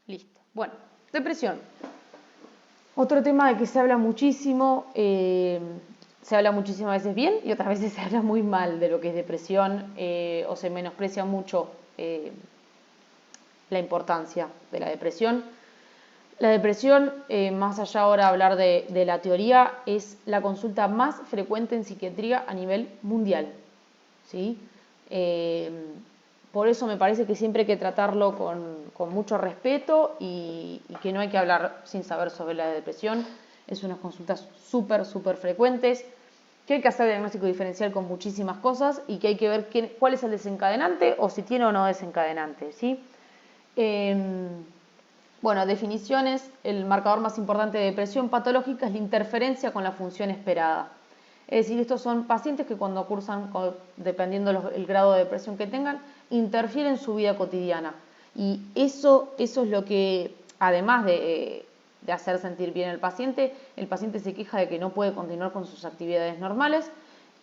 Listo. Bueno, depresión. Otro tema de que se habla muchísimo, se habla muchísimas veces bien y otras veces se habla muy mal de lo que es depresión o se menosprecia mucho la importancia de la depresión. La depresión, más allá ahora de hablar de la teoría, es la consulta más frecuente en psiquiatría a nivel mundial, ¿sí? Por eso me parece que siempre hay que tratarlo con mucho respeto y que no hay que hablar sin saber sobre la depresión. Es unas consultas súper frecuentes, que hay que hacer diagnóstico diferencial con muchísimas cosas y que hay que ver cuál es el desencadenante o si tiene o no desencadenante, ¿sí? Bueno, definiciones. El marcador más importante de depresión patológica es la interferencia con la función esperada. Es decir, estos son pacientes que cuando cursan, dependiendo el grado de depresión que tengan, interfieren en su vida cotidiana. Y eso es lo que, además de hacer sentir bien al paciente, el paciente se queja de que no puede continuar con sus actividades normales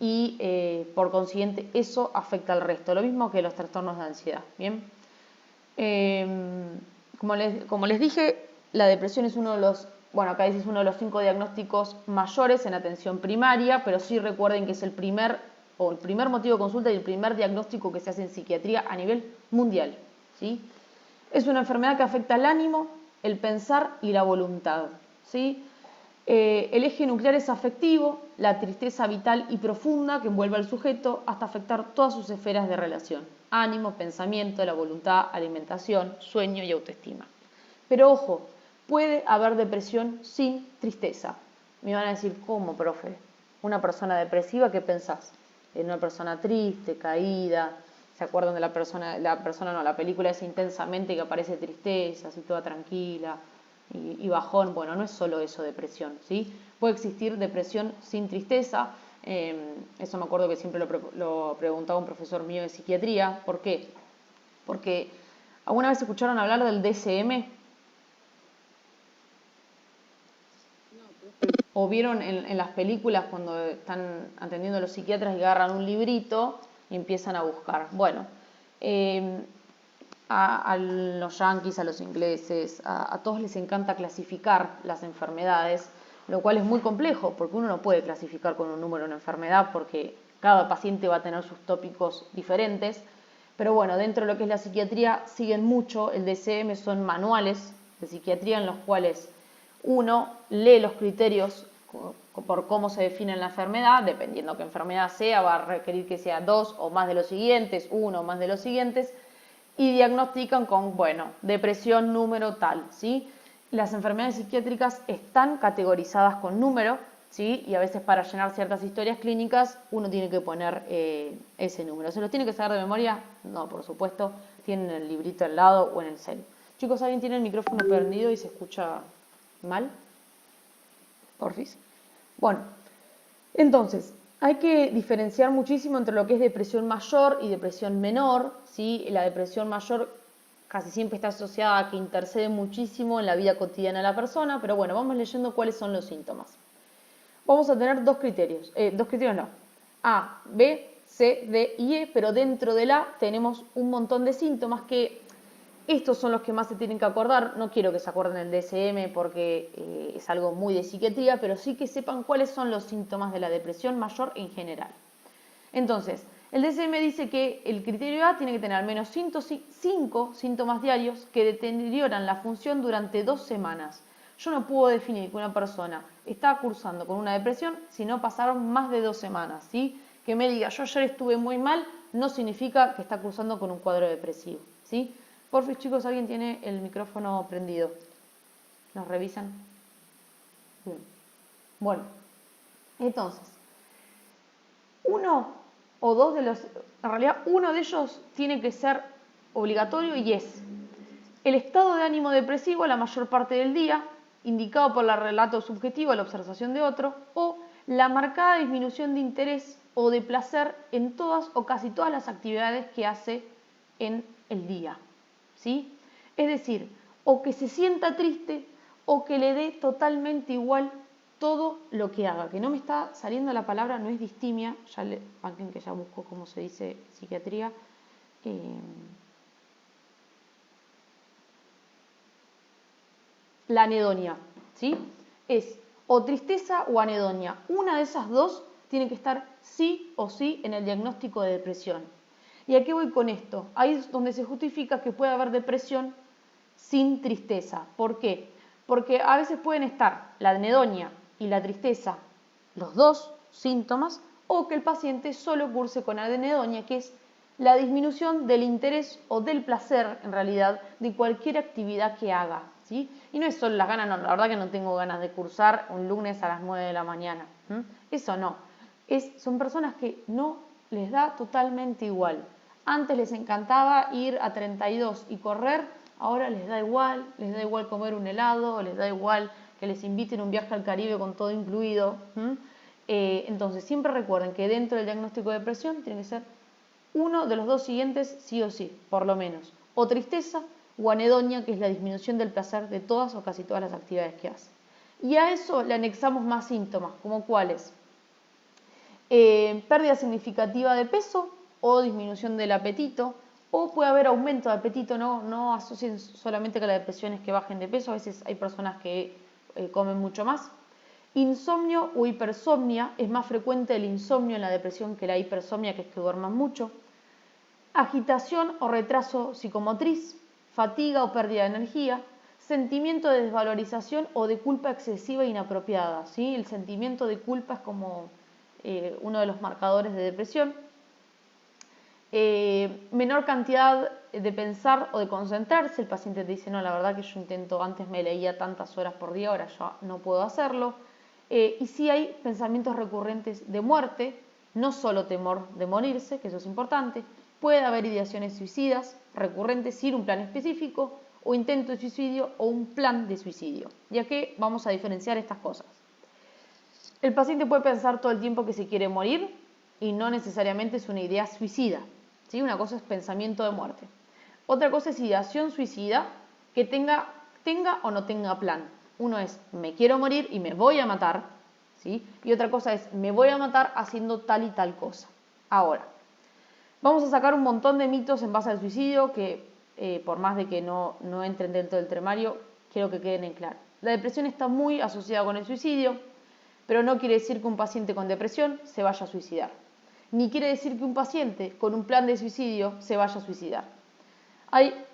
y por consiguiente eso afecta al resto. Lo mismo que los trastornos de ansiedad. ¿Bien? Como les dije, la depresión es uno de los, bueno, acá dice es uno de los 5 diagnósticos mayores en atención primaria, pero sí recuerden que es el primer motivo de consulta y el primer diagnóstico que se hace en psiquiatría a nivel mundial, ¿sí? Es una enfermedad que afecta al ánimo, el pensar y la voluntad, ¿sí? El eje nuclear es afectivo, la tristeza vital y profunda que envuelve al sujeto hasta afectar todas sus esferas de relación: ánimo, pensamiento, la voluntad, alimentación, sueño y autoestima. Pero ojo, puede haber depresión sin tristeza. Me van a decir, ¿cómo, profe? ¿Una persona depresiva? ¿Qué pensás? ¿En una persona triste, caída? ¿Se acuerdan de la película es Intensamente, que aparece tristeza, así toda tranquila y bajón? Bueno, no es solo eso depresión, ¿sí? Puede existir depresión sin tristeza. Eso me acuerdo que siempre lo preguntaba un profesor mío de psiquiatría. ¿Por qué? Porque ¿alguna vez escucharon hablar del DSM? O vieron en las películas cuando están atendiendo a los psiquiatras y agarran un librito y empiezan a buscar. Bueno, a los yanquis, a los ingleses, a todos les encanta clasificar las enfermedades, lo cual es muy complejo porque uno no puede clasificar con un número una enfermedad porque cada paciente va a tener sus tópicos diferentes. Pero bueno, dentro de lo que es la psiquiatría siguen mucho el DSM, son manuales de psiquiatría en los cuales uno lee los criterios por cómo se define la enfermedad, dependiendo qué enfermedad sea, va a requerir que sea 2 o más de los siguientes, 1 o más de los siguientes, y diagnostican con, bueno, depresión número tal, ¿sí? Las enfermedades psiquiátricas están categorizadas con número, ¿sí? Y a veces para llenar ciertas historias clínicas uno tiene que poner ese número. ¿Se los tiene que saber de memoria? No, por supuesto, tienen el librito al lado o en el celu. Chicos, ¿alguien tiene el micrófono prendido y se escucha mal? Porfis. Bueno, entonces, hay que diferenciar muchísimo entre lo que es depresión mayor y depresión menor, ¿sí? La depresión mayor casi siempre está asociada a que intercede muchísimo en la vida cotidiana de la persona, pero bueno, vamos leyendo cuáles son los síntomas. Vamos a tener dos criterios no, A, B, C, D y E, pero dentro del A tenemos un montón de síntomas que estos son los que más se tienen que acordar. No quiero que se acuerden el DSM porque es algo muy de psiquiatría, pero sí que sepan cuáles son los síntomas de la depresión mayor en general. Entonces, el DSM dice que el criterio A tiene que tener al menos 5 síntomas diarios que deterioran la función durante 2 semanas. Yo no puedo definir que una persona está cursando con una depresión si no pasaron más de 2 semanas, ¿sí? Que me diga, yo ayer estuve muy mal, no significa que está cursando con un cuadro depresivo, ¿sí? Porfis, chicos, ¿alguien tiene el micrófono prendido? ¿Nos revisan? Bien. Bueno, entonces, uno o dos de los, en realidad uno de ellos tiene que ser obligatorio y es el estado de ánimo depresivo la mayor parte del día, indicado por el relato subjetivo, la observación de otro, o la marcada disminución de interés o de placer en todas o casi todas las actividades que hace en el día, ¿sí? Es decir, o que se sienta triste o que le dé totalmente igual todo lo que haga. Que no me está saliendo la palabra, no es distimia, banquen que ya busco cómo se dice psiquiatría. la anedonia, ¿sí? Es o tristeza o anedonia. Una de esas dos tiene que estar sí o sí en el diagnóstico de depresión. ¿Y a qué voy con esto? Ahí es donde se justifica que puede haber depresión sin tristeza. ¿Por qué? Porque a veces pueden estar la anedonia y la tristeza, los dos síntomas, o que el paciente solo curse con anedonia, que es la disminución del interés o del placer, en realidad, de cualquier actividad que haga, ¿sí? Y no es solo las ganas, no, la verdad que no tengo ganas de cursar un lunes a las 9 de la mañana. Eso no. Son personas que no les da totalmente igual. Antes les encantaba ir a 32 y correr, ahora les da igual comer un helado, les da igual que les inviten un viaje al Caribe con todo incluido. Entonces, siempre recuerden que dentro del diagnóstico de depresión tiene que ser uno de los dos siguientes sí o sí, por lo menos. O tristeza o anedonia, que es la disminución del placer de todas o casi todas las actividades que hace. Y a eso le anexamos más síntomas, como cuáles. Pérdida significativa de peso o disminución del apetito, o puede haber aumento de apetito, no asocien solamente que la depresión es que bajen de peso, a veces hay personas que comen mucho más. Insomnio o hipersomnia, es más frecuente el insomnio en la depresión que la hipersomnia, que es que duerman mucho. Agitación o retraso psicomotriz, fatiga o pérdida de energía, sentimiento de desvalorización o de culpa excesiva e inapropiada, ¿sí? El sentimiento de culpa es como uno de los marcadores de depresión. Menor cantidad de pensar o de concentrarse, el paciente te dice, no, la verdad que yo intento, antes me leía tantas horas por día, ahora ya no puedo hacerlo. Y sí hay pensamientos recurrentes de muerte, no solo temor de morirse, que eso es importante, puede haber ideaciones suicidas recurrentes sin un plan específico, o intento de suicidio o un plan de suicidio. Ya que vamos a diferenciar estas cosas. El paciente puede pensar todo el tiempo que se quiere morir y no necesariamente es una idea suicida, ¿sí? Una cosa es pensamiento de muerte. Otra cosa es ideación suicida que tenga o no tenga plan. Uno es me quiero morir y me voy a matar, ¿sí? Y otra cosa es me voy a matar haciendo tal y tal cosa. Ahora, vamos a sacar un montón de mitos en base al suicidio que por más de que no entren dentro del temario, quiero que queden en claro. La depresión está muy asociada con el suicidio, pero no quiere decir que un paciente con depresión se vaya a suicidar. Ni quiere decir que un paciente con un plan de suicidio se vaya a suicidar.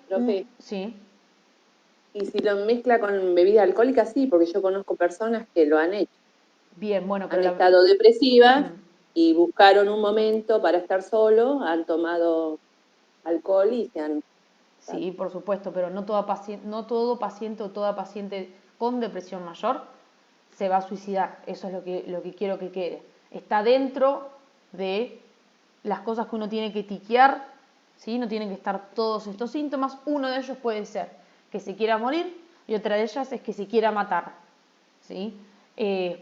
Profe, sí. y si lo mezcla con bebida alcohólica, sí, porque yo conozco personas que lo han hecho. Bien, bueno, pero Han estado depresivas Mm. y buscaron un momento para estar solo, han tomado alcohol y se han... Sí, por supuesto, pero no todo paciente o toda paciente con depresión mayor se va a suicidar. Eso es lo que quiero que quede. Está dentro de las cosas que uno tiene que tiquear, ¿sí? No tienen que estar todos estos síntomas. Uno de ellos puede ser que se quiera morir y otra de ellas es que se quiera matar, ¿sí?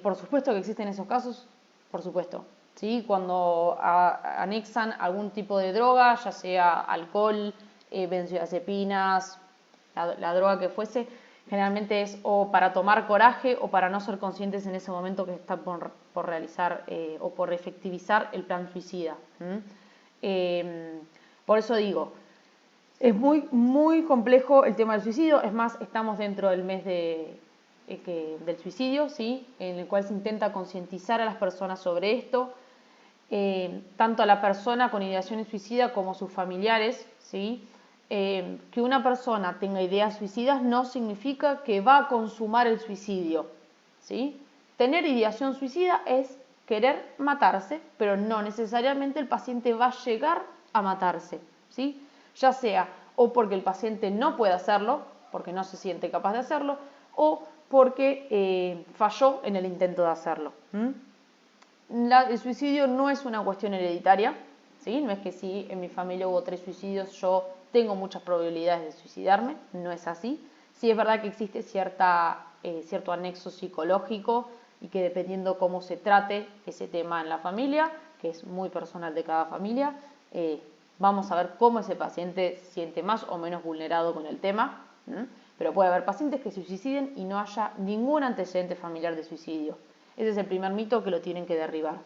Por supuesto que existen esos casos, por supuesto, ¿sí? Cuando anexan algún tipo de droga, ya sea alcohol, benzodiazepinas, la droga que fuese, generalmente es o para tomar coraje o para no ser conscientes en ese momento que están por realizar o por efectivizar el plan suicida. Por eso digo, es muy, muy complejo el tema del suicidio. Es más, estamos dentro del mes del suicidio, ¿sí? En el cual se intenta concientizar a las personas sobre esto, tanto a la persona con ideación suicida como a sus familiares, ¿sí? Que una persona tenga ideas suicidas no significa que va a consumar el suicidio, ¿sí? Tener ideación suicida es querer matarse, pero no necesariamente el paciente va a llegar a matarse, ¿sí? Ya sea o porque el paciente no puede hacerlo, porque no se siente capaz de hacerlo, o porque falló en el intento de hacerlo. El suicidio no es una cuestión hereditaria, ¿sí? No es que si en mi familia hubo 3 suicidios, yo tengo muchas probabilidades de suicidarme, no es así. Sí es verdad que existe cierto anexo psicológico y que dependiendo cómo se trate ese tema en la familia, que es muy personal de cada familia, vamos a ver cómo ese paciente se siente más o menos vulnerado con el tema, pero puede haber pacientes que se suiciden y no haya ningún antecedente familiar de suicidio. Ese es el primer mito que lo tienen que derribar.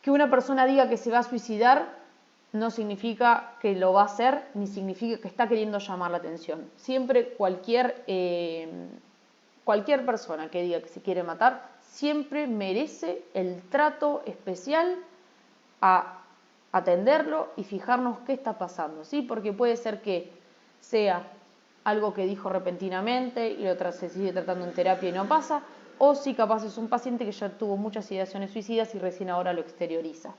Que una persona diga que se va a suicidar no significa que lo va a hacer, ni significa que está queriendo llamar la atención. Siempre cualquier persona que diga que se quiere matar, siempre merece el trato especial a atenderlo y fijarnos qué está pasando, ¿sí? Porque puede ser que sea algo que dijo repentinamente y se sigue tratando en terapia y no pasa, o si capaz es un paciente que ya tuvo muchas ideaciones suicidas y recién ahora lo exterioriza.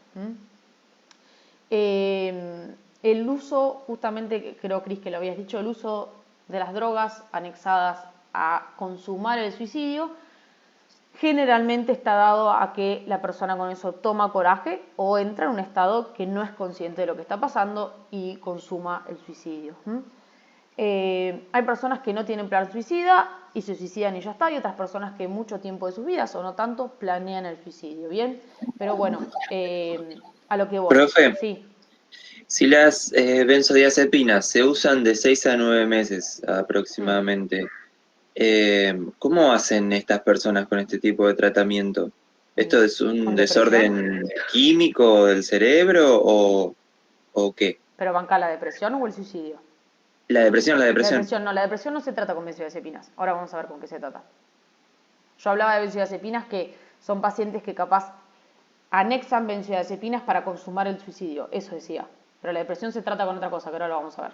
El uso, justamente, creo, Cris, que lo habías dicho, el uso de las drogas anexadas a consumar el suicidio, generalmente está dado a que la persona con eso toma coraje o entra en un estado que no es consciente de lo que está pasando y consuma el suicidio. Hay personas que no tienen plan suicida y se suicidan y ya está, y otras personas que mucho tiempo de sus vidas o no tanto planean el suicidio, ¿bien? Pero bueno, a lo que voy. Profe, Sí. si las benzodiazepinas se usan de 6 a 9 meses aproximadamente, ¿cómo hacen estas personas con este tipo de tratamiento? ¿Esto es un ¿Con desorden químico del cerebro o qué? ¿Pero banca la depresión o el suicidio? La depresión. La depresión no se trata con benzodiazepinas. Ahora vamos a ver con qué se trata. Yo hablaba de benzodiazepinas que son pacientes que capaz anexan benzodiazepinas para consumar el suicidio. Eso decía. Pero la depresión se trata con otra cosa, que ahora lo vamos a ver.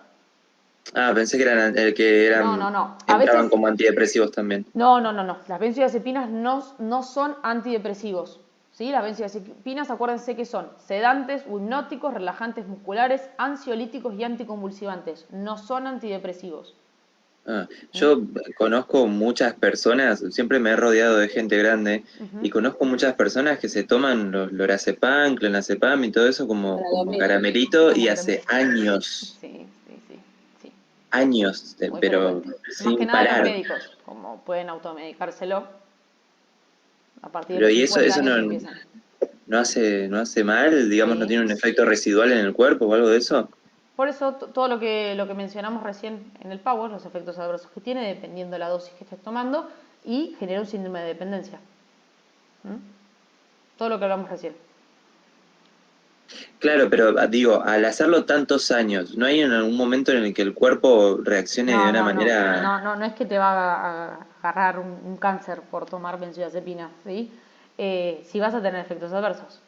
Ah, pensé que eran No. entraban como antidepresivos también. No. Las benzodiazepinas no son antidepresivos. ¿Sí? Las benzodiazepinas, acuérdense que son sedantes o hipnóticos, relajantes musculares, ansiolíticos y anticonvulsivantes. No son antidepresivos. Yo conozco muchas personas, siempre me he rodeado de gente grande, y conozco muchas personas que se toman los lorazepam, clonazepam y todo eso como caramelito y hace años, Sí. años, Muy pero frecuente. Más que sin nada los parar. médicos, como pueden automedicárselo. A partir de Pero los ¿y 50 eso años no, empiezan. no hace mal? Digamos, ¿no Sí. tiene un efecto residual en el cuerpo o algo de eso? Por eso todo lo que mencionamos recién en el Power, los efectos adversos que tiene, dependiendo de la dosis que estés tomando, y genera un síndrome de dependencia. Todo lo que hablamos recién. Claro, pero digo, al hacerlo tantos años, ¿no hay en algún momento en el que el cuerpo reaccione de una manera... No es que te va a agarrar un cáncer por tomar benzodiazepina, ¿sí? Sí vas a tener efectos adversos.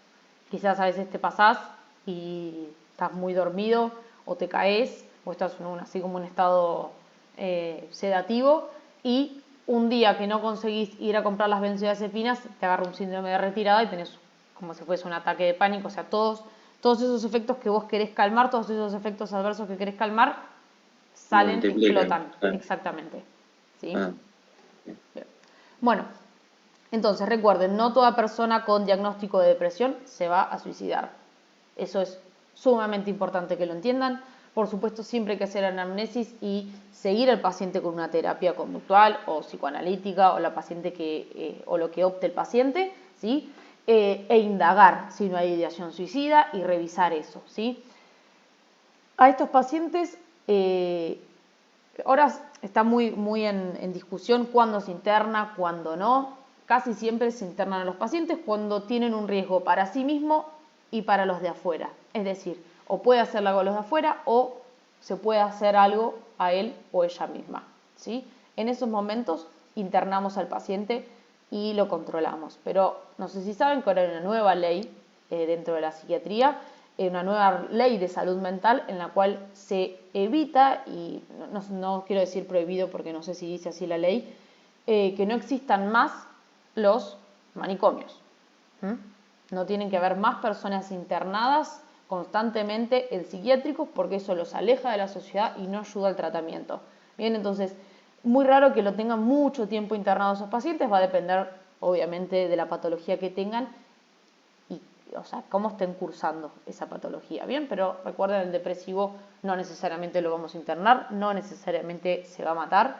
Quizás a veces te pasás y estás muy dormido o te caes o estás así como en un estado sedativo y un día que no conseguís ir a comprar las benzodiazepinas te agarra un síndrome de retirada y tenés como si fuese un ataque de pánico. O sea, todos esos efectos que vos querés calmar, todos esos efectos adversos que querés calmar, salen, explotan. Exactamente. ¿Sí? Bien. Bueno, entonces recuerden, no toda persona con diagnóstico de depresión se va a suicidar. Eso es sumamente importante que lo entiendan. Por supuesto, siempre hay que hacer anamnesis y seguir al paciente con una terapia conductual o psicoanalítica o la paciente o lo que opte el paciente, ¿sí? E indagar si no hay ideación suicida y revisar eso, ¿sí? A estos pacientes ahora está muy en discusión cuándo se interna, cuándo no. Casi siempre se internan a los pacientes cuando tienen un riesgo para sí mismo y para los de afuera. Es decir, o puede hacerle algo a los de afuera o se puede hacer algo a él o ella misma, ¿sí? En esos momentos internamos al paciente y lo controlamos. Pero no sé si saben que ahora hay una nueva ley dentro de la psiquiatría, una nueva ley de salud mental en la cual se evita, y no quiero decir prohibido porque no sé si dice así la ley, que no existan más los manicomios. No tienen que haber más personas internadas constantemente en psiquiátricos porque eso los aleja de la sociedad y no ayuda al tratamiento. Bien, entonces, muy raro que lo tengan mucho tiempo internados esos pacientes, va a depender obviamente de la patología que tengan y, o sea, cómo estén cursando esa patología. Bien, pero recuerden, el depresivo no necesariamente lo vamos a internar, no necesariamente se va a matar,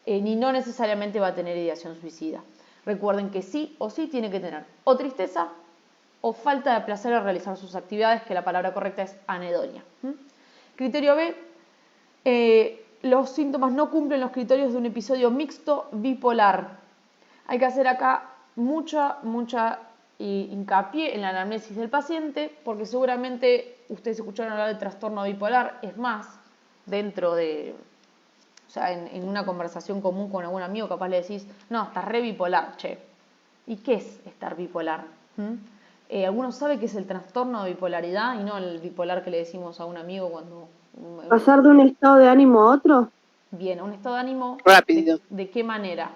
ni no necesariamente va a tener ideación suicida. Recuerden que sí o sí tiene que tener o tristeza o falta de placer al realizar sus actividades, que la palabra correcta es anedonia. Criterio B, los síntomas no cumplen los criterios de un episodio mixto bipolar. Hay que hacer acá mucha hincapié en la anamnesis del paciente, porque seguramente ustedes escucharon hablar del trastorno bipolar. Es más, dentro de, o sea, en una conversación común con algún amigo, capaz le decís, no, estás re bipolar, che. ¿Y qué es estar bipolar? ¿Alguno sabe qué es el trastorno de bipolaridad y no el bipolar que le decimos a un amigo cuando... ¿Pasar de un estado de ánimo a otro? Bien, un estado de ánimo... Rápido. ¿De qué manera?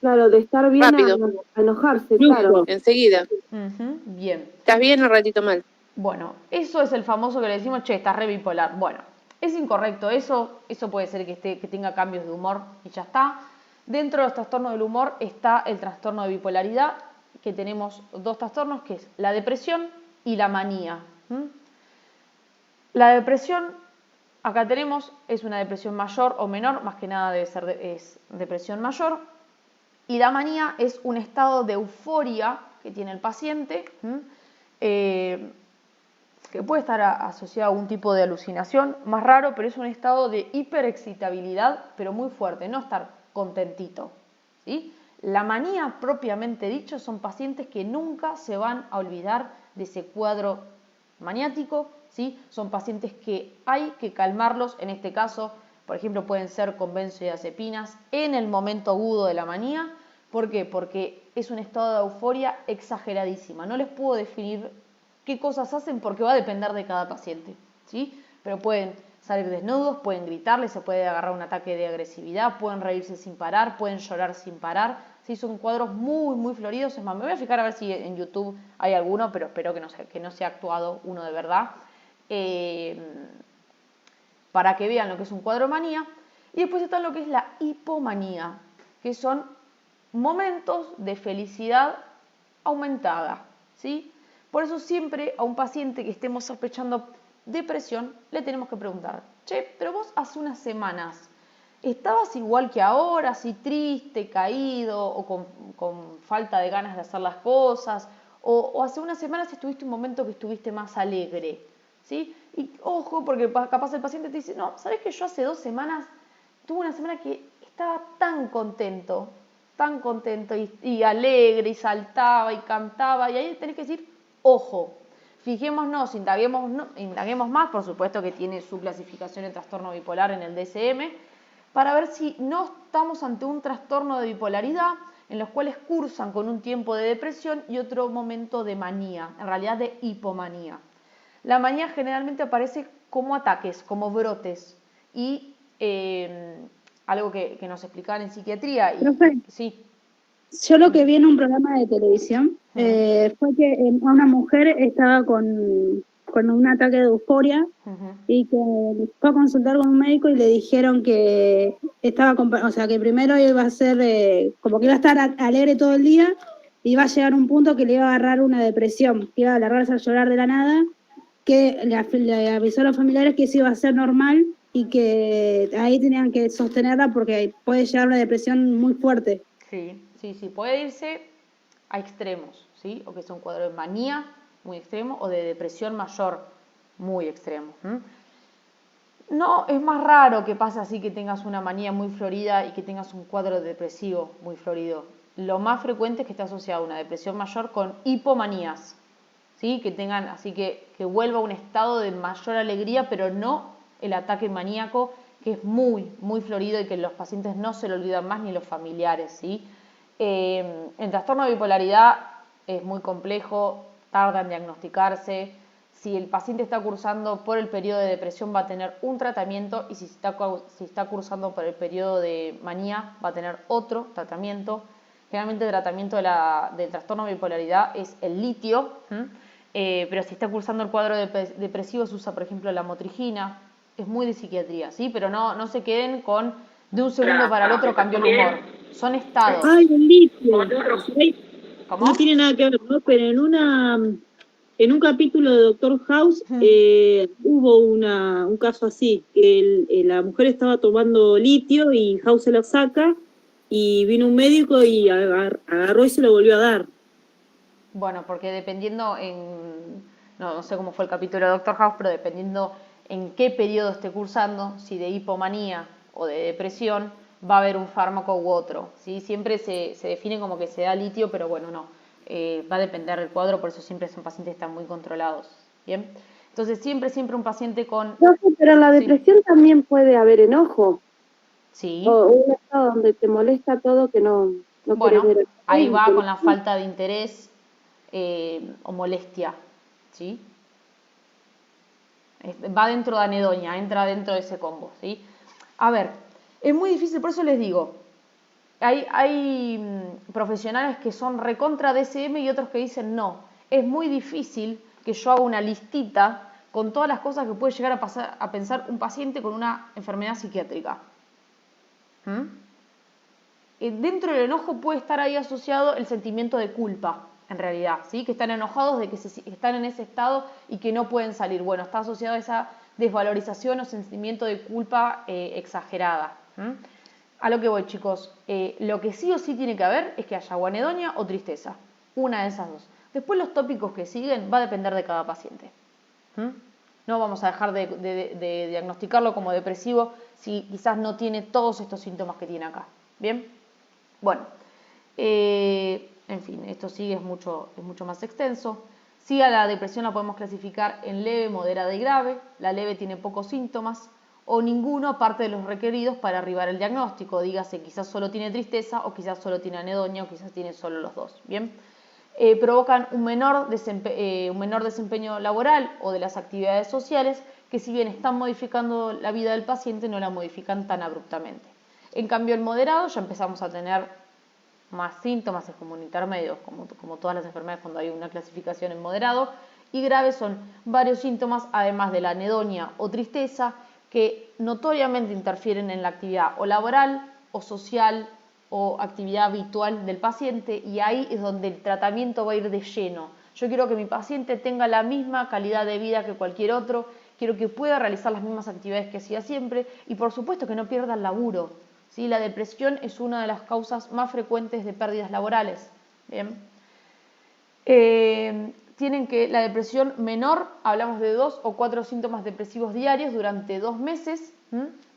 Claro, de estar bien Rápido. a enojarse, claro. Enseguida. Bien. ¿Estás bien o ratito mal? Bueno, eso es el famoso que le decimos, che, estás re bipolar. Bueno, es incorrecto eso puede ser que tenga cambios de humor y ya está. Dentro de los trastornos del humor está el trastorno de bipolaridad, que tenemos dos trastornos, que es la depresión y la manía. La depresión, acá tenemos, es una depresión mayor o menor, más que nada es depresión mayor. Y la manía es un estado de euforia que tiene el paciente, que puede estar asociado a algún tipo de alucinación, más raro, pero es un estado de hiperexcitabilidad, pero muy fuerte, no estar contentito, ¿sí? La manía propiamente dicho son pacientes que nunca se van a olvidar de ese cuadro maniático, ¿sí? Son pacientes que hay que calmarlos, en este caso, por ejemplo, pueden ser con benzodiazepinas en el momento agudo de la manía. ¿Por qué? Porque es un estado de euforia exageradísima. No les puedo definir qué cosas hacen porque va a depender de cada paciente, ¿sí? Pero pueden salir desnudos, pueden gritarles, se puede agarrar un ataque de agresividad, pueden reírse sin parar, pueden llorar sin parar. Sí, son cuadros muy, muy floridos. Es más, me voy a fijar a ver si en YouTube hay alguno, pero espero que no sea actuado uno de verdad. Para que vean lo que es un cuadro de manía. Y después está lo que es la hipomanía, que son momentos de felicidad aumentada, ¿sí? Por eso siempre a un paciente que estemos sospechando depresión le tenemos que preguntar, che, pero vos hace unas semanas ¿estabas igual que ahora, así triste, caído o con falta de ganas de hacer las cosas? O hace unas semanas estuviste un momento que estuviste más alegre, ¿sí? Y ojo, porque capaz el paciente te dice, no, ¿sabés que yo hace 2 semanas tuve una semana que estaba tan contento y alegre y saltaba y cantaba? Y ahí tenés que decir, ojo, fijémonos, indaguemos más, por supuesto que tiene su clasificación en trastorno bipolar en el DSM, para ver si no estamos ante un trastorno de bipolaridad en los cuales cursan con un tiempo de depresión y otro momento de manía, en realidad de hipomanía. La manía generalmente aparece como ataques, como brotes y algo que nos explicaban en psiquiatría. Profe, sí. Yo lo que vi en un programa de televisión fue que una mujer estaba con un ataque de euforia y que fue a consultar con un médico y le dijeron que que primero iba a ser como que iba a estar alegre todo el día y iba a llegar a un punto que le iba a agarrar una depresión, que iba a largarse a llorar de la nada, que le avisó a los familiares que eso iba a ser normal y que ahí tenían que sostenerla porque puede llegar a una depresión muy fuerte. Sí, puede irse a extremos, ¿sí? O que es un cuadro de manía muy extremo o de depresión mayor muy extremo. No, es más raro que pase así, que tengas una manía muy florida y que tengas un cuadro depresivo muy florido. Lo más frecuente es que esté asociado a una depresión mayor con hipomanías, ¿sí? Que tengan, así que vuelva a un estado de mayor alegría, pero no el ataque maníaco, que es muy, muy florido y que los pacientes no se lo olvidan más ni los familiares, ¿sí? El trastorno de bipolaridad es muy complejo, tarda en diagnosticarse. Si el paciente está cursando por el periodo de depresión va a tener un tratamiento y si está cursando por el periodo de manía va a tener otro tratamiento. Generalmente el tratamiento del trastorno de bipolaridad es el litio, pero si está cursando el cuadro depresivo se usa, por ejemplo, la motrigina. Es muy de psiquiatría, ¿sí? Pero no se queden con de un segundo para el otro cambió el humor. Son estados. Ay, el litio. ¿Cómo? No tiene nada que ver, ¿no? Pero en un capítulo de Doctor House hubo un caso así, que la mujer estaba tomando litio y House se lo saca y vino un médico y agarró y se lo volvió a dar. Bueno, porque dependiendo no sé cómo fue el capítulo de Doctor House, pero dependiendo en qué periodo esté cursando, si de hipomanía o de depresión, va a haber un fármaco u otro, ¿sí? Siempre se define como que se da litio, pero bueno, no. va a depender del cuadro, por eso siempre son pacientes que están muy controlados. ¿Bien? Entonces siempre un paciente con... No, pero en la Sí. depresión también puede haber enojo. Sí. O un estado donde te molesta todo que no Bueno, querés ver. ahí va con la falta de interés o molestia, ¿sí? Va dentro de anedonia, entra dentro de ese combo, ¿sí? A ver, es muy difícil, por eso les digo, hay profesionales que son recontra DSM y otros que dicen no. Es muy difícil que yo haga una listita con todas las cosas que puede llegar a pensar un paciente con una enfermedad psiquiátrica. Dentro del enojo puede estar ahí asociado el sentimiento de culpa, en realidad, ¿sí? Que están enojados de que están en ese estado y que no pueden salir. Bueno, está asociado a esa desvalorización o sentimiento de culpa exagerada. A lo que voy, chicos, lo que sí o sí tiene que haber es que haya o anedonia o tristeza, una de esas dos. Después los tópicos que siguen va a depender de cada paciente. No vamos a dejar de diagnosticarlo como depresivo si quizás no tiene todos estos síntomas que tiene acá. ¿Bien? Bueno, en fin, esto sigue, es mucho más extenso. Sí, a la depresión la podemos clasificar en leve, moderada y grave. La leve tiene pocos síntomas o ninguno aparte de los requeridos para arribar al diagnóstico. Dígase, quizás solo tiene tristeza o quizás solo tiene anedonia o quizás tiene solo los dos. ¿Bien? Provocan un menor desempeño laboral o de las actividades sociales que, si bien están modificando la vida del paciente, no la modifican tan abruptamente. En cambio, el moderado ya empezamos a tener más síntomas, es como un intermedio, como todas las enfermedades cuando hay una clasificación en moderado, y grave son varios síntomas, además de la anedonia o tristeza, que notoriamente interfieren en la actividad o laboral o social o actividad habitual del paciente, y ahí es donde el tratamiento va a ir de lleno. Yo quiero que mi paciente tenga la misma calidad de vida que cualquier otro, quiero que pueda realizar las mismas actividades que hacía siempre y por supuesto que no pierda el laburo. ¿Sí? La depresión es una de las causas más frecuentes de pérdidas laborales. Bien. La depresión menor, hablamos de 2 o 4 síntomas depresivos diarios durante 2 meses,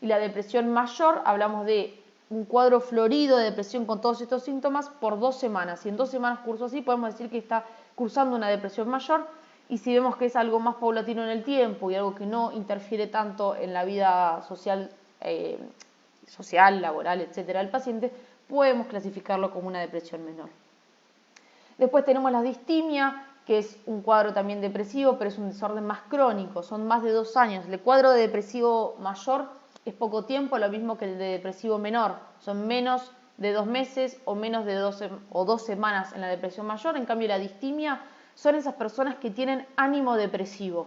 y la depresión mayor, hablamos de un cuadro florido de depresión con todos estos síntomas por 2 semanas. Si en 2 semanas cursó así, podemos decir que está cursando una depresión mayor, y si vemos que es algo más paulatino en el tiempo y algo que no interfiere tanto en la vida social, laboral, etcétera, del paciente, podemos clasificarlo como una depresión menor. Después tenemos la distimia, que es un cuadro también depresivo, pero es un desorden más crónico, son más de 2 años. El cuadro de depresivo mayor es poco tiempo, lo mismo que el de depresivo menor, son menos de 2 meses o menos de 2 semanas en la depresión mayor. En cambio, la distimia son esas personas que tienen ánimo depresivo.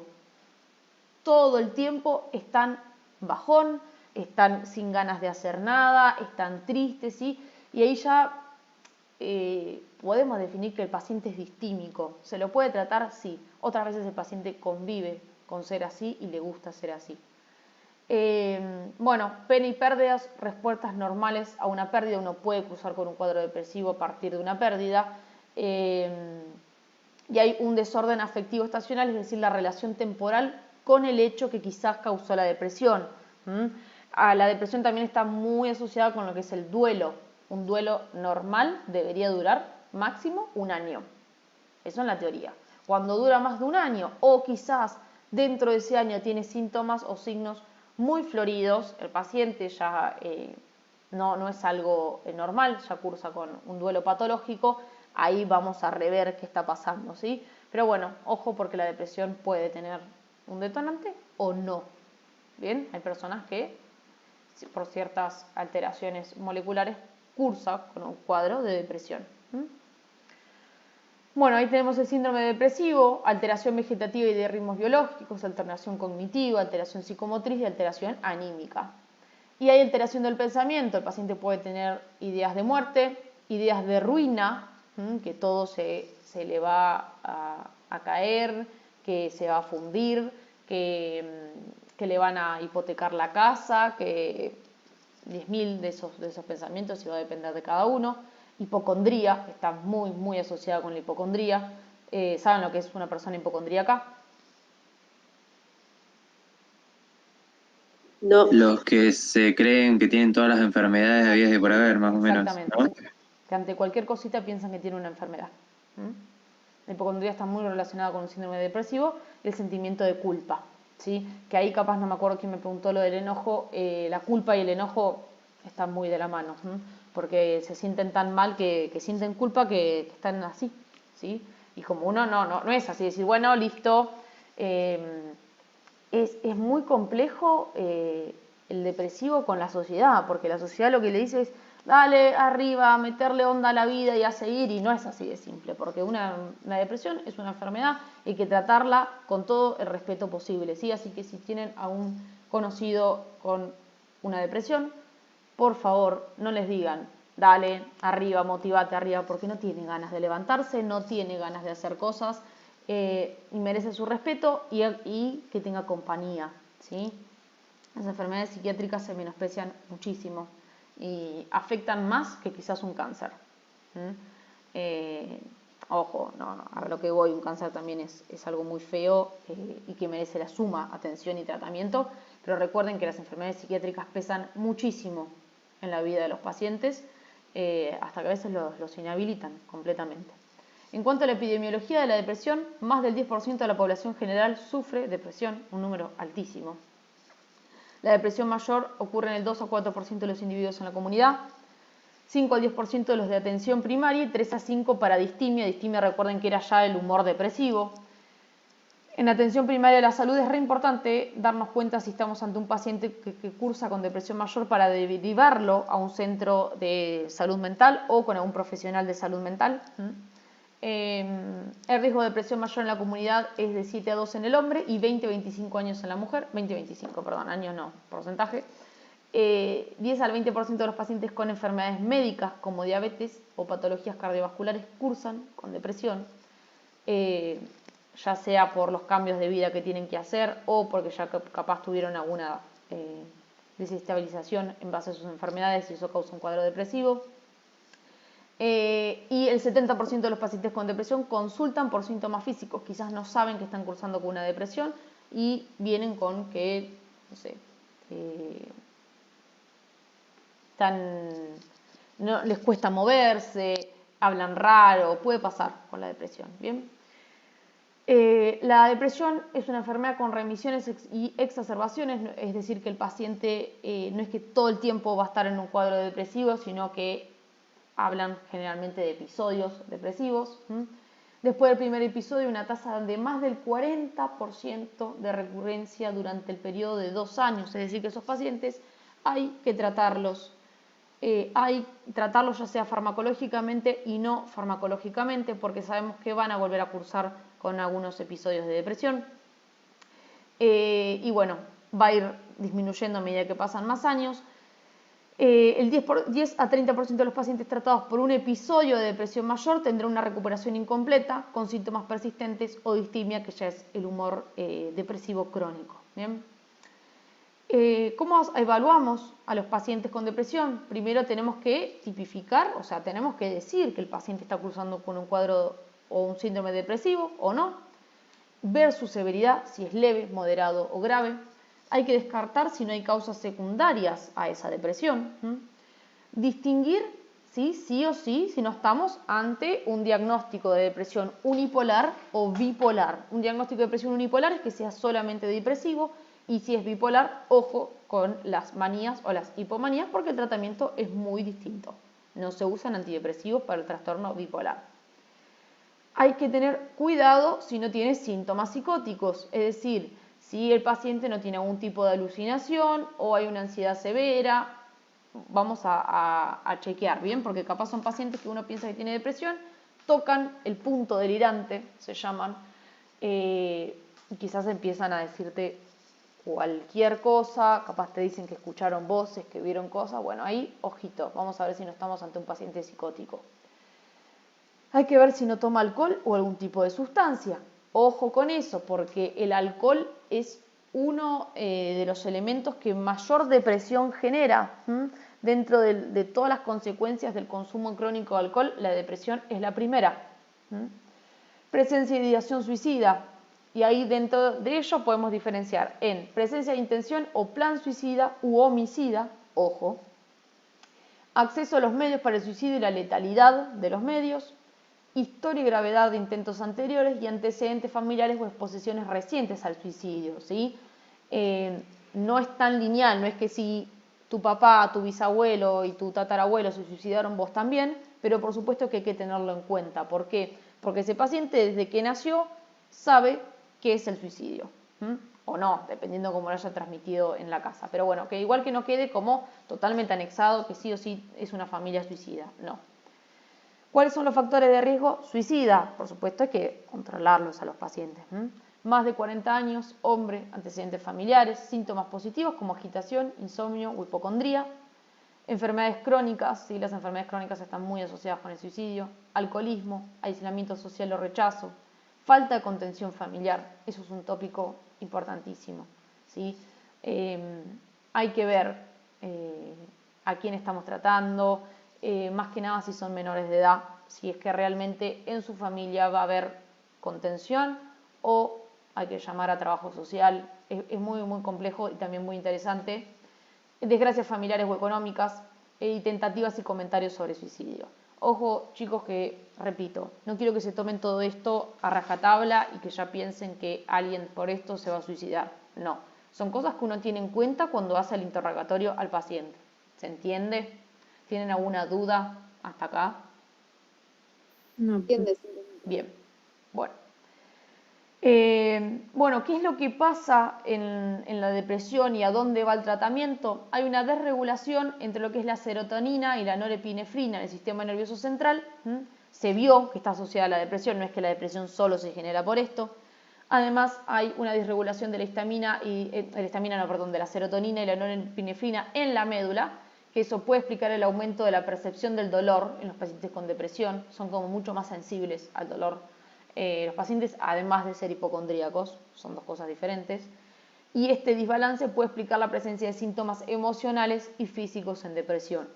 Todo el tiempo están bajón, están sin ganas de hacer nada, están tristes, ¿sí? Y ahí ya podemos definir que el paciente es distímico. ¿Se lo puede tratar? Sí. Otras veces el paciente convive con ser así y le gusta ser así. Bueno, pena y pérdidas, respuestas normales a una pérdida. Uno puede cursar con un cuadro depresivo a partir de una pérdida. Y hay un desorden afectivo estacional, es decir, la relación temporal con el hecho que quizás causó la depresión. La depresión también está muy asociada con lo que es el duelo. Un duelo normal debería durar máximo 1 año. Eso en la teoría. Cuando dura más de 1 año o quizás dentro de ese año tiene síntomas o signos muy floridos, el paciente ya no es algo normal, ya cursa con un duelo patológico, ahí vamos a rever qué está pasando, ¿sí? Pero bueno, ojo, porque la depresión puede tener un detonante o no. Bien, hay personas que por ciertas alteraciones moleculares cursa con un cuadro de depresión. Bueno, ahí tenemos el síndrome depresivo, alteración vegetativa y de ritmos biológicos, alteración cognitiva, alteración psicomotriz y alteración anímica. Y hay alteración del pensamiento, el paciente puede tener ideas de muerte, ideas de ruina, que todo se le va a caer, que se va a fundir, que le van a hipotecar la casa, que 10.000 de esos pensamientos, y va a depender de cada uno. Hipocondría, está muy, muy asociada con la hipocondría. ¿Saben lo que es una persona hipocondríaca? No. Los que se creen que tienen todas las enfermedades habidas y por haber, más o menos, ¿no? Que ante cualquier cosita piensan que tienen una enfermedad. La hipocondría está muy relacionada con un síndrome depresivo y el sentimiento de culpa, ¿sí? Que ahí capaz no me acuerdo quién me preguntó lo del enojo, la culpa y el enojo están muy de la mano, porque se sienten tan mal que sienten culpa que están así, ¿sí? Y como uno no es así, decir, bueno, listo, es muy complejo el depresivo con la sociedad, porque la sociedad lo que le dice es, dale arriba, meterle onda a la vida y a seguir, y no es así de simple, porque una depresión es una enfermedad y hay que tratarla con todo el respeto posible, ¿sí? Así que si tienen a un conocido con una depresión, por favor, no les digan, dale arriba, motivate arriba, porque no tiene ganas de levantarse, no tiene ganas de hacer cosas, y merece su respeto y que tenga compañía, ¿sí? Las enfermedades psiquiátricas se menosprecian muchísimo y afectan más que quizás un cáncer. Ojo, a lo que voy, un cáncer también es algo muy feo y que merece la suma atención y tratamiento, pero recuerden que las enfermedades psiquiátricas pesan muchísimo en la vida de los pacientes, hasta que a veces los inhabilitan completamente. En cuanto a la epidemiología de la depresión, más del 10% de la población general sufre depresión, un número altísimo. La depresión mayor ocurre en el 2 a 4% de los individuos en la comunidad, 5 al 10% de los de atención primaria y 3 a 5 para distimia. Distimia, recuerden que era ya el humor depresivo. En atención primaria de la salud es re importante darnos cuenta si estamos ante un paciente que cursa con depresión mayor para derivarlo a un centro de salud mental o con algún profesional de salud mental. El riesgo de depresión mayor en la comunidad es de 7 a 2 en el hombre y 20-25 años en la mujer, 20-25, perdón, años no, porcentaje. 10 al 20% de los pacientes con enfermedades médicas como diabetes o patologías cardiovasculares cursan con depresión, ya sea por los cambios de vida que tienen que hacer o porque ya capaz tuvieron alguna desestabilización en base a sus enfermedades y eso causa un cuadro depresivo. Y el 70% de los pacientes con depresión consultan por síntomas físicos, quizás no saben que están cursando con una depresión y vienen con que, no sé, no, les cuesta moverse, hablan raro, puede pasar con la depresión, ¿bien? La depresión es una enfermedad con remisiones y exacerbaciones, es decir, que el paciente no es que todo el tiempo va a estar en un cuadro depresivo, sino que hablan generalmente de episodios depresivos. Después del primer episodio, una tasa de más del 40% de recurrencia durante el periodo de 2 años, es decir, que esos pacientes hay que tratarlos. Ya sea farmacológicamente y no farmacológicamente, porque sabemos que van a volver a cursar con algunos episodios de depresión. Y bueno, va a ir disminuyendo a medida que pasan más años. El 10 a 30% de los pacientes tratados por un episodio de depresión mayor tendrá una recuperación incompleta con síntomas persistentes o distimia, que ya es el humor depresivo crónico. ¿Bien? ¿Cómo evaluamos a los pacientes con depresión? Primero tenemos que tipificar, o sea, tenemos que decir que el paciente está cursando con un cuadro o un síndrome depresivo o no, ver su severidad, si es leve, moderado o grave. Hay que descartar si no hay causas secundarias a esa depresión. Distinguir, sí o sí, si no estamos ante un diagnóstico de depresión unipolar o bipolar. Un diagnóstico de depresión unipolar es que sea solamente depresivo, y si es bipolar, ojo con las manías o las hipomanías, porque el tratamiento es muy distinto. No se usan antidepresivos para el trastorno bipolar. Hay que tener cuidado si no tiene síntomas psicóticos, es decir, si el paciente no tiene algún tipo de alucinación o hay una ansiedad severa, vamos a chequear, ¿bien? Porque capaz son pacientes que uno piensa que tiene depresión, tocan el punto delirante, se llaman, y quizás empiezan a decirte cualquier cosa, capaz te dicen que escucharon voces, que vieron cosas, bueno, ahí, ojito, vamos a ver si no estamos ante un paciente psicótico. Hay que ver si no toma alcohol o algún tipo de sustancia. Ojo con eso, porque el alcohol es uno de los elementos que mayor depresión genera. Dentro de todas las consecuencias del consumo crónico de alcohol, la depresión es la primera. Presencia de ideación suicida. Y ahí dentro de ello podemos diferenciar en presencia de intención o plan suicida u homicida, ojo. Acceso a los medios para el suicidio y la letalidad de los medios. historia y gravedad de intentos anteriores y antecedentes familiares o exposiciones recientes al suicidio, ¿sí? No es tan lineal, no es que si tu papá, tu bisabuelo y tu tatarabuelo se suicidaron, vos también, pero por supuesto que hay que tenerlo en cuenta. ¿Por qué? Porque ese paciente desde que nació sabe qué es el suicidio, o no, dependiendo cómo lo haya transmitido en la casa. Pero bueno, que igual que no quede como totalmente anexado que sí o sí es una familia suicida, no. ¿Cuáles son los factores de riesgo? Suicida, por supuesto hay que controlarlos a los pacientes. Más de 40 años, hombre, antecedentes familiares, síntomas positivos como agitación, insomnio o hipocondría, enfermedades crónicas, ¿sí? Las enfermedades crónicas están muy asociadas con el suicidio, alcoholismo, aislamiento social o rechazo, falta de contención familiar, eso es un tópico importantísimo, ¿sí? Hay que ver a quién estamos tratando, más que nada si son menores de edad, si es que realmente en su familia va a haber contención o hay que llamar a trabajo social. Es muy, muy complejo y también muy interesante. Desgracias familiares o económicas y tentativas y comentarios sobre suicidio. Ojo, chicos, que, repito, no quiero que se tomen todo esto a rajatabla y que ya piensen que alguien por esto se va a suicidar. No, son cosas que uno tiene en cuenta cuando hace el interrogatorio al paciente. ¿Se entiende? ¿Tienen alguna duda hasta acá? No. Bien, bueno. Bueno, ¿qué es lo que pasa en la depresión y a dónde va el tratamiento? Hay una desregulación entre lo que es la serotonina y la norepinefrina en el sistema nervioso central. Se vio que está asociada a la depresión, no es que la depresión solo se genera por esto. Además, hay una disregulación de la de la serotonina y la norepinefrina en la médula, que eso puede explicar el aumento de la percepción del dolor en los pacientes con depresión. Son como mucho más sensibles al dolor. Los pacientes, además de ser hipocondríacos, son dos cosas diferentes, y este desbalance puede explicar la presencia de síntomas emocionales y físicos en depresión.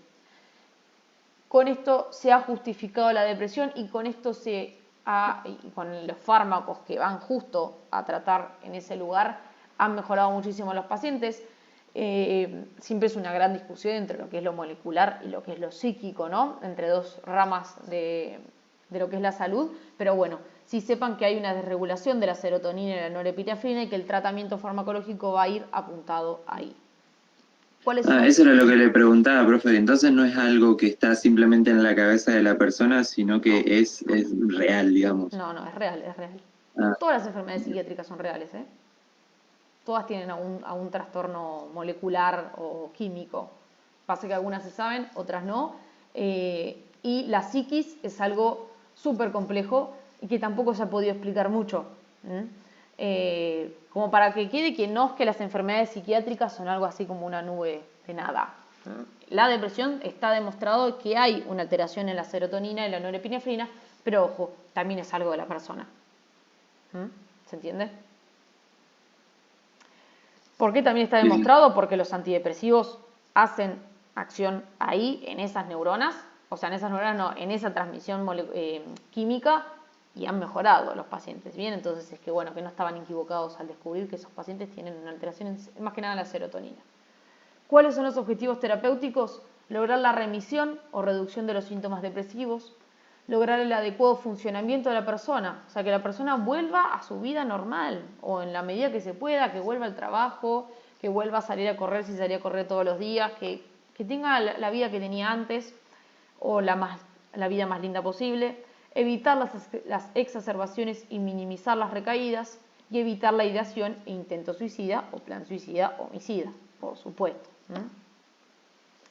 Con esto se ha justificado la depresión y con esto y con los fármacos que van justo a tratar en ese lugar, han mejorado muchísimo los pacientes. Siempre es una gran discusión entre lo que es lo molecular y lo que es lo psíquico, ¿no? Entre dos ramas de lo que es la salud, pero bueno, sí sepan que hay una desregulación de la serotonina y la norepinefrina y que el tratamiento farmacológico va a ir apuntado ahí. Eso era lo que le preguntaba, profe. Entonces no es algo que está simplemente en la cabeza de la persona, sino que es real, digamos. No, es real, es real. Ah. Todas las enfermedades psiquiátricas son reales, ¿eh? Todas tienen algún trastorno molecular o químico. Pasa que algunas se saben, otras no. Y la psiquis es algo súper complejo y que tampoco se ha podido explicar mucho. Como para que quede que no es que las enfermedades psiquiátricas son algo así como una nube de nada. La depresión está demostrado que hay una alteración en la serotonina y la norepinefrina, pero ojo, también es algo de la persona. ¿Se entiende? ¿Por qué también está demostrado? Porque los antidepresivos hacen acción ahí, en esas neuronas, o sea, en esas neuronas no, en esa transmisión química, y han mejorado los pacientes. Bien, entonces es que bueno, que no estaban equivocados al descubrir que esos pacientes tienen una alteración más que nada en la serotonina. ¿Cuáles son los objetivos terapéuticos? Lograr la remisión o reducción de los síntomas depresivos, lograr el adecuado funcionamiento de la persona, o sea, que la persona vuelva a su vida normal, o en la medida que se pueda, que vuelva al trabajo, que vuelva a salir a correr si salía a correr todos los días, que tenga la vida que tenía antes, o la vida más linda posible, evitar las exacerbaciones y minimizar las recaídas, y evitar la ideación e intento suicida, o plan suicida, homicida, por supuesto.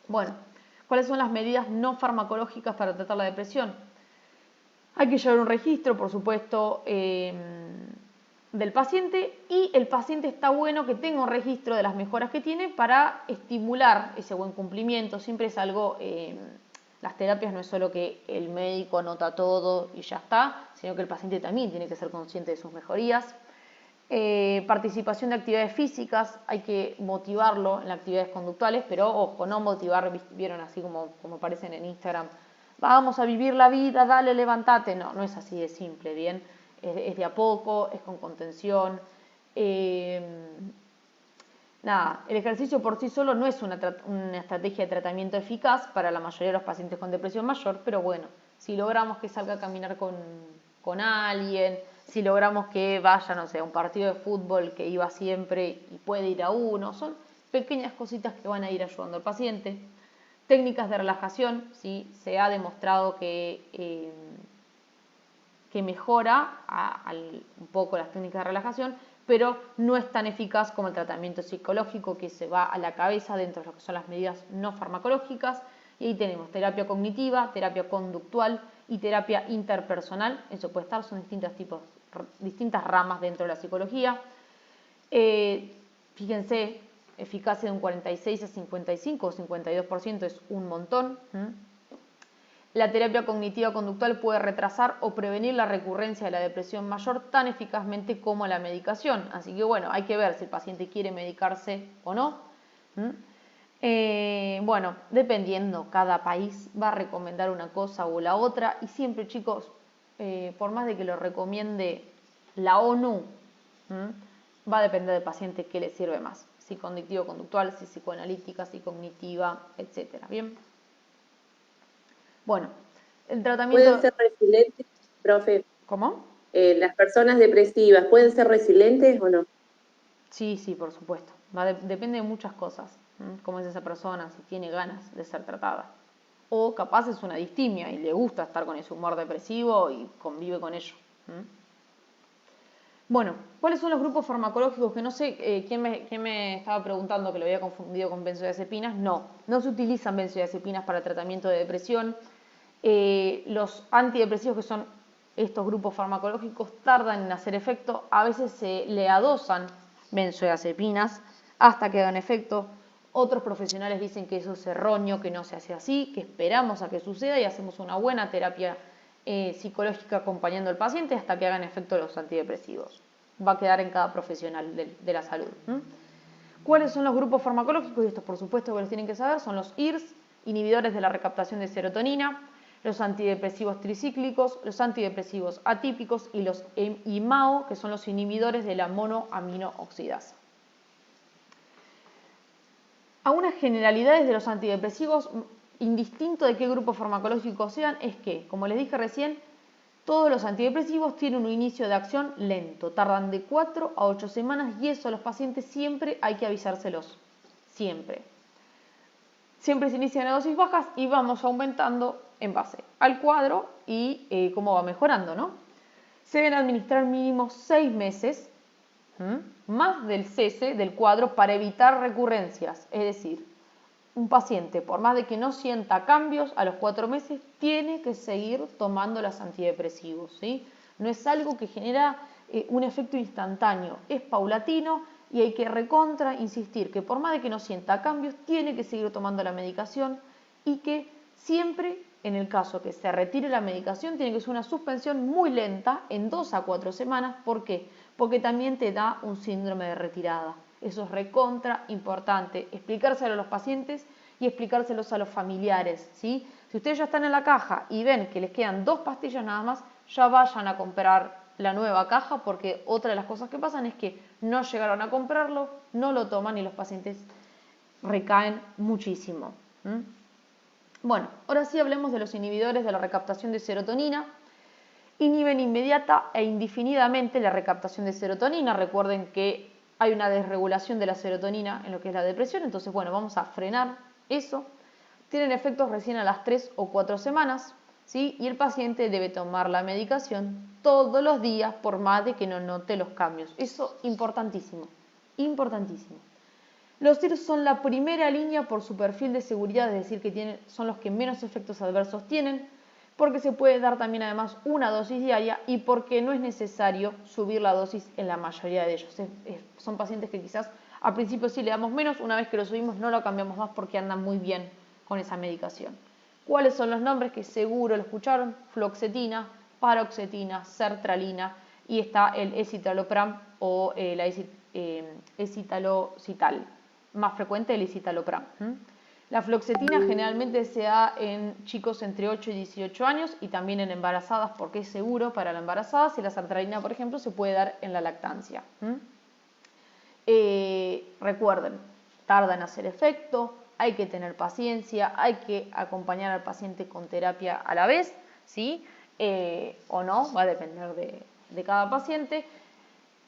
Bueno, ¿cuáles son las medidas no farmacológicas para tratar la depresión? Hay que llevar un registro, por supuesto, del paciente, y el paciente está bueno que tenga un registro de las mejoras que tiene para estimular ese buen cumplimiento. Siempre es algo, las terapias no es solo que el médico anota todo y ya está, sino que el paciente también tiene que ser consciente de sus mejorías. Participación de actividades físicas, hay que motivarlo en las actividades conductuales, pero ojo, no motivar, vieron así como aparecen en Instagram, vamos a vivir la vida, dale, levántate. No es así de simple, bien, es de a poco, es con contención. Nada, el ejercicio por sí solo no es una estrategia de tratamiento eficaz para la mayoría de los pacientes con depresión mayor, pero bueno, si logramos que salga a caminar con alguien, si logramos que vaya, no sé, a un partido de fútbol que iba siempre y puede ir a uno, son pequeñas cositas que van a ir ayudando al paciente. Técnicas de relajación, ¿sí? Se ha demostrado que mejora un poco las técnicas de relajación, pero no es tan eficaz como el tratamiento psicológico que se va a la cabeza dentro de lo que son las medidas no farmacológicas. Y ahí tenemos terapia cognitiva, terapia conductual y terapia interpersonal. Eso puede estar, son distintas ramas dentro de la psicología. Fíjense, eficacia de un 46 a 55 o 52% es un montón. La terapia cognitiva conductual puede retrasar o prevenir la recurrencia de la depresión mayor tan eficazmente como la medicación. Así que bueno, hay que ver si el paciente quiere medicarse o no. Bueno, dependiendo, cada país va a recomendar una cosa o la otra. Y siempre, chicos, por más de que lo recomiende la ONU, va a depender del paciente qué le sirve más. Si cognitivo-conductual, si psicoanalítica, si cognitiva, etcétera. Bien. Bueno, el tratamiento... ¿Pueden ser resilientes, profe? ¿Cómo? Las personas depresivas, ¿pueden ser resilientes o no? Sí, por supuesto. Depende de muchas cosas. Cómo es esa persona, si tiene ganas de ser tratada. O capaz es una distimia y le gusta estar con ese humor depresivo y convive con ello. Bueno, ¿cuáles son los grupos farmacológicos? Que no sé, ¿quién me estaba preguntando que lo había confundido con benzodiazepinas? No se utilizan benzodiazepinas para el tratamiento de depresión. Los antidepresivos, que son estos grupos farmacológicos, tardan en hacer efecto. A veces se le adosan benzodiazepinas hasta que hagan efecto. Otros profesionales dicen que eso es erróneo, que no se hace así, que esperamos a que suceda y hacemos una buena terapia psicológica acompañando al paciente hasta que hagan efecto los antidepresivos. Va a quedar en cada profesional de la salud. ¿Cuáles son los grupos farmacológicos? Y estos, por supuesto, que los tienen que saber. Son los IRS, inhibidores de la recaptación de serotonina, los antidepresivos tricíclicos, los antidepresivos atípicos y los IMAO, que son los inhibidores de la monoaminooxidasa. Algunas generalidades de los antidepresivos, indistinto de qué grupo farmacológico sean, es que, como les dije recién, todos los antidepresivos tienen un inicio de acción lento, tardan de 4 a 8 semanas y eso a los pacientes siempre hay que avisárselos, siempre. Siempre se inician a dosis bajas y vamos aumentando en base al cuadro y cómo va mejorando, ¿no? Se deben administrar mínimo 6 meses más del cese del cuadro para evitar recurrencias, es decir, un paciente, por más de que no sienta cambios, a los 4 meses tiene que seguir tomando los antidepresivos, ¿sí? No es algo que genera un efecto instantáneo, es paulatino y hay que insistir que por más de que no sienta cambios, tiene que seguir tomando la medicación y que siempre, en el caso que se retire la medicación, tiene que ser una suspensión muy lenta, en 2 a 4 semanas. ¿Por qué? Porque también te da un síndrome de retirada. Eso es recontra importante, explicárselo a los pacientes y explicárselos a los familiares, ¿sí? Si ustedes ya están en la caja y ven que les quedan 2 pastillas nada más, ya vayan a comprar la nueva caja, porque otra de las cosas que pasan es que no llegaron a comprarlo, no lo toman y los pacientes recaen muchísimo. Bueno, ahora sí hablemos de los inhibidores de la recaptación de serotonina. Inhiben inmediata e indefinidamente la recaptación de serotonina. Recuerden que hay una desregulación de la serotonina en lo que es la depresión, entonces bueno, vamos a frenar eso. Tienen efectos recién a las 3 o 4 semanas, ¿sí? Y el paciente debe tomar la medicación todos los días por más de que no note los cambios. Eso importantísimo, importantísimo. Los IRS son la primera línea por su perfil de seguridad, es decir, que son los que menos efectos adversos tienen, porque se puede dar también además una dosis diaria y porque no es necesario subir la dosis en la mayoría de ellos. Son pacientes que quizás al principio sí le damos menos, una vez que lo subimos no lo cambiamos más porque andan muy bien con esa medicación. ¿Cuáles son los nombres que seguro lo escucharon? Fluoxetina, paroxetina, sertralina y está el escitalopram o la escitalocital, más frecuente el escitalopram. La fluoxetina generalmente se da en chicos entre 8 y 18 años y también en embarazadas porque es seguro para las embarazadas, y la sertralina, por ejemplo, se puede dar en la lactancia. Recuerden, tarda en hacer efecto, hay que tener paciencia, hay que acompañar al paciente con terapia a la vez, ¿sí? O no, va a depender de cada paciente.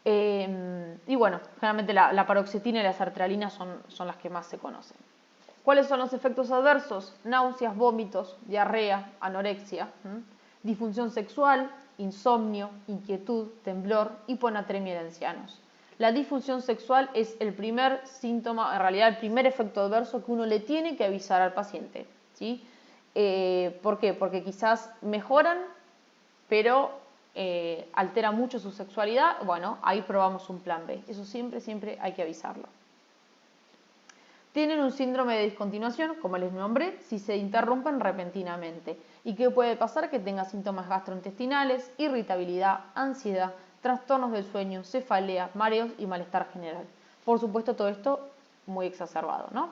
Y bueno, generalmente la paroxetina y la sertralina son las que más se conocen. ¿Cuáles son los efectos adversos? Náuseas, vómitos, diarrea, anorexia, disfunción sexual, insomnio, inquietud, temblor, hiponatremia en ancianos. La disfunción sexual es el primer síntoma, en realidad el primer efecto adverso que uno le tiene que avisar al paciente, ¿sí? ¿Por qué? Porque quizás mejoran, pero altera mucho su sexualidad. Bueno, ahí probamos un plan B. Eso siempre hay que avisarlo. Tienen un síndrome de discontinuación, como les nombré, si se interrumpen repentinamente. ¿Y qué puede pasar? Que tenga síntomas gastrointestinales, irritabilidad, ansiedad, trastornos del sueño, cefalea, mareos y malestar general. Por supuesto, todo esto muy exacerbado, ¿no?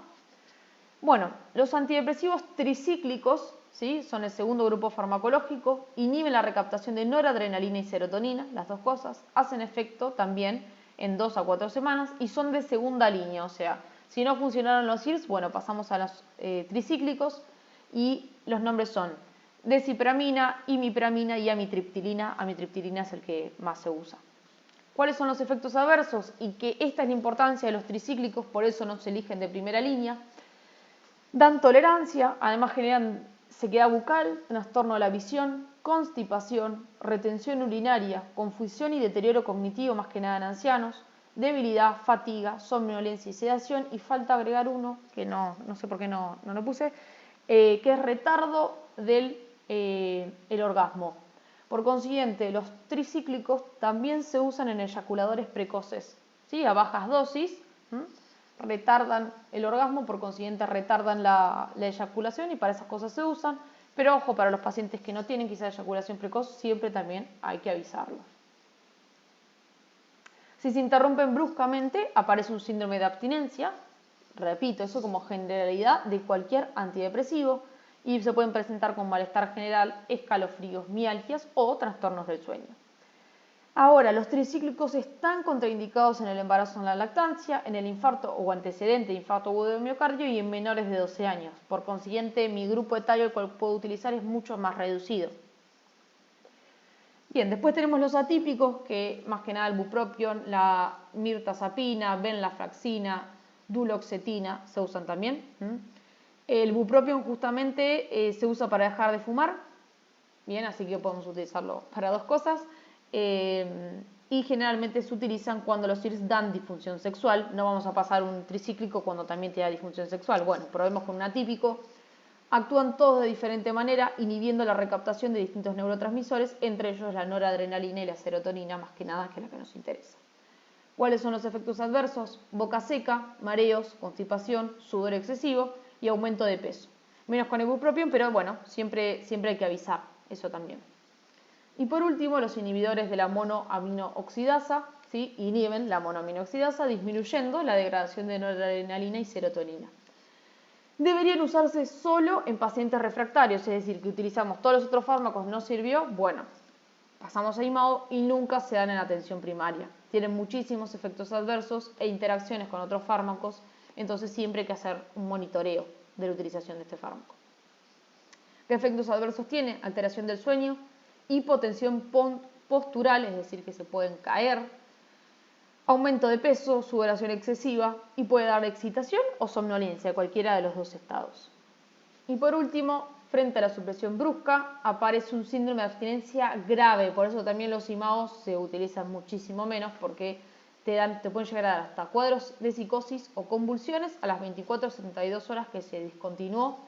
Bueno, los antidepresivos tricíclicos, ¿sí? Son el segundo grupo farmacológico, inhiben la recaptación de noradrenalina y serotonina, las dos cosas, hacen efecto también en 2 a 4 semanas y son de segunda línea, o sea, si no funcionaron los IRS, bueno, pasamos a los tricíclicos y los nombres son desipramina, imipramina y amitriptilina. Amitriptilina es el que más se usa. ¿Cuáles son los efectos adversos? Y que esta es la importancia de los tricíclicos, por eso no se eligen de primera línea. Dan tolerancia, además generan sequedad bucal, trastorno de la visión, constipación, retención urinaria, confusión y deterioro cognitivo, más que nada en ancianos, debilidad, fatiga, somnolencia y sedación, y falta agregar uno, que no sé por qué no lo puse, que es retardo del el orgasmo. Por consiguiente, los tricíclicos también se usan en eyaculadores precoces, ¿sí? A bajas dosis, retardan el orgasmo, por consiguiente retardan la eyaculación y para esas cosas se usan, pero ojo, para los pacientes que no tienen quizá eyaculación precoz, siempre también hay que avisarlos. Si se interrumpen bruscamente, aparece un síndrome de abstinencia. Repito, eso como generalidad de cualquier antidepresivo y se pueden presentar con malestar general, escalofríos, mialgias o trastornos del sueño. Ahora, los tricíclicos están contraindicados en el embarazo o en la lactancia, en el infarto o antecedente de infarto agudo de miocardio y en menores de 12 años. Por consiguiente, mi grupo etario el cual puedo utilizar es mucho más reducido. Bien, después tenemos los atípicos, que más que nada el bupropion, la mirtazapina, venlafaxina, duloxetina se usan también. El bupropion justamente se usa para dejar de fumar, bien, así que podemos utilizarlo para dos cosas. Y generalmente se utilizan cuando los IRS dan disfunción sexual. No vamos a pasar un tricíclico cuando también te da disfunción sexual. Bueno, probemos con un atípico. Actúan todos de diferente manera, inhibiendo la recaptación de distintos neurotransmisores, entre ellos la noradrenalina y la serotonina, más que nada, que es la que nos interesa. ¿Cuáles son los efectos adversos? Boca seca, mareos, constipación, sudor excesivo y aumento de peso. Menos con el bupropion, pero bueno, siempre hay que avisar, eso también. Y por último, los inhibidores de la monoaminooxidasa, ¿sí? Inhiben la monoaminooxidasa, disminuyendo la degradación de noradrenalina y serotonina. Deberían usarse solo en pacientes refractarios, es decir, que utilizamos todos los otros fármacos, no sirvió, bueno, pasamos a IMAO y nunca se dan en atención primaria. Tienen muchísimos efectos adversos e interacciones con otros fármacos, entonces siempre hay que hacer un monitoreo de la utilización de este fármaco. ¿Qué efectos adversos tiene? Alteración del sueño, hipotensión postural, es decir, que se pueden caer, aumento de peso, sudoración excesiva y puede dar excitación o somnolencia, cualquiera de los dos estados. Y por último, frente a la supresión brusca, aparece un síndrome de abstinencia grave, por eso también los IMAOs se utilizan muchísimo menos porque te pueden llegar a dar hasta cuadros de psicosis o convulsiones a las 24 o 72 horas que se discontinuó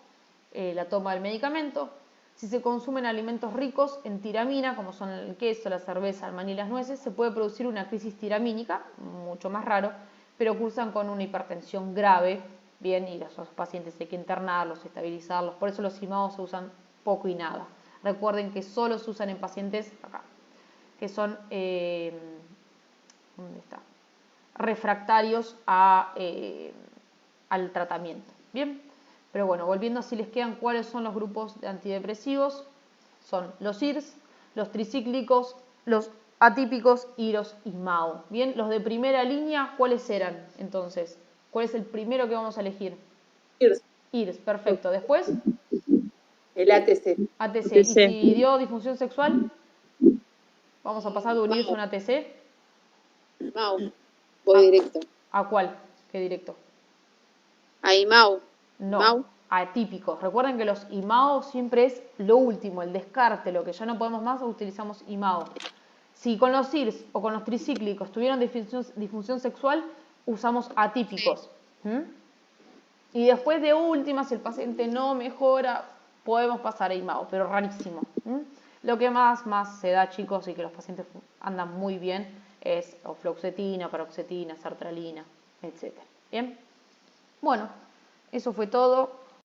la toma del medicamento. Si se consumen alimentos ricos en tiramina, como son el queso, la cerveza, el maní y las nueces, se puede producir una crisis tiramínica, mucho más raro, pero cursan con una hipertensión grave, bien, y los pacientes hay que internarlos, estabilizarlos, por eso los IMAOs se usan poco y nada. Recuerden que solo se usan en pacientes, acá, que son refractarios al tratamiento, bien. Pero bueno, volviendo, si les quedan cuáles son los grupos de antidepresivos, son los IRS, los tricíclicos, los atípicos y los IMAO. Bien, los de primera línea, ¿cuáles eran entonces? ¿Cuál es el primero que vamos a elegir? IRS. IRS, perfecto. Después, El ATC. ATC. ¿Y si dio disfunción sexual? Vamos a pasar de unirse a un ATC. IMAU. Voy directo. ¿A cuál? ¿Qué directo? A IMAU. No, IMAU. atípicos. Recuerden que los IMAO siempre es lo último, el descarte, lo que ya no podemos más, utilizamos IMAO. Si con los CIRS o con los tricíclicos tuvieron disfunción sexual, usamos atípicos. ¿Mm? Y después de última, si el paciente no mejora, podemos pasar a IMAO, pero rarísimo. ¿Mm? Lo que más se da, chicos, y que los pacientes andan muy bien, es fluoxetina, paroxetina, sertralina, etc. ¿Bien? Bueno, eso fue todo.